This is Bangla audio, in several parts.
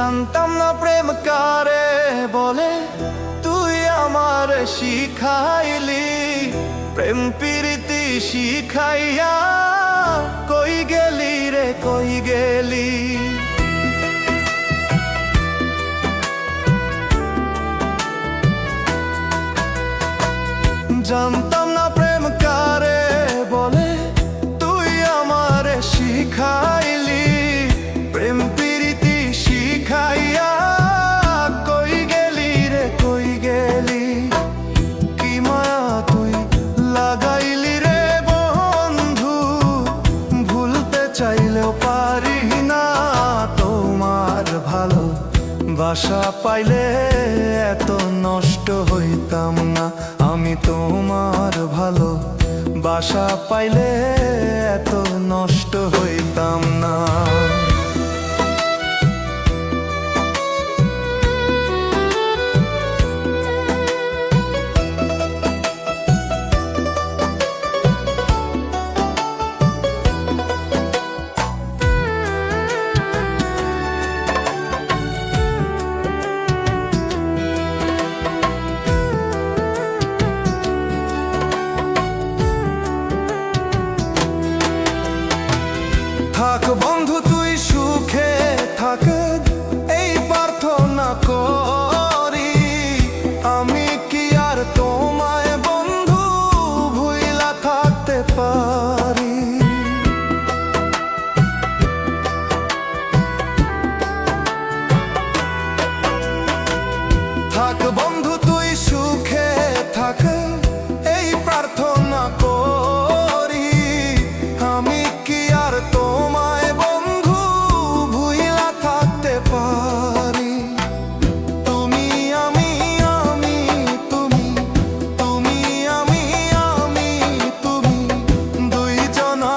জানতাম না প্রেম কারে বলে, তুই আমার শিখাইলি। প্রেম প্রীতি শিখাইয়া কই গেলি রে কই গেলি। জানতাম না প্রেম কারে বলে, তুই আমার শিখাইলি। প্রেম প্রীতি শিখাইয়া কই গেলি রে কই গেলি। কি মায়া তুই লাগাইলি রে বন্ধু, ভুলতে চাইলেও পারি না। তোমার ভালো বাসা পাইলে এত নষ্ট হইতাম না। আমি তোমার ভালো বাসা পাইলে এত নষ্ট হইতাম না। থাক বন্ধু তুই সুখে থাক, এই প্রার্থনা করি। আমি কি আর তোমায় বন্ধু ভুইলা থাকতে পারি। থাক বন্ধু তুই সুখে থাক, এই প্রার্থনা করি। আমি কি আর তোমায় বন্ধু ভুইলা থাকতে পারি। তুমি আমি আমি তুমি, তুমি আমি আমি তুমি, দুইজনা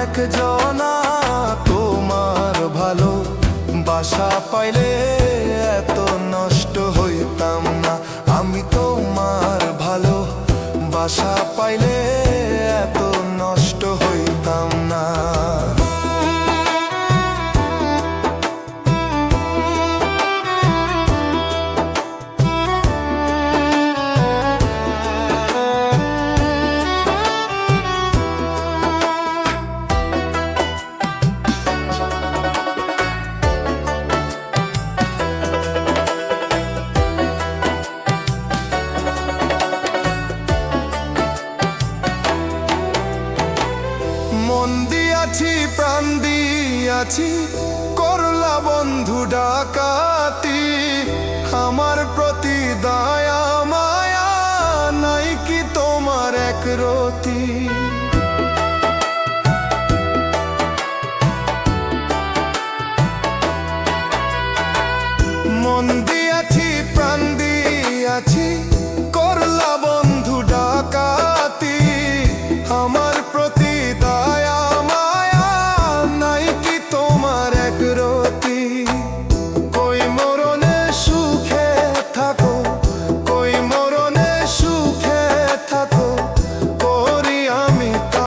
একজনা। তোমার ভালো বাসা পাইলে এত নষ্ট হইতাম না। আমি তোমার ভালো বাসা পাইলে এত নষ্ট হইতাম না। মন দিয়াছি প্রাণ দিয়াছি, করলা বন্ধু ডাকাতি। আমার প্রতি দয়া মায়া নাই কি তোমার একরতি। মন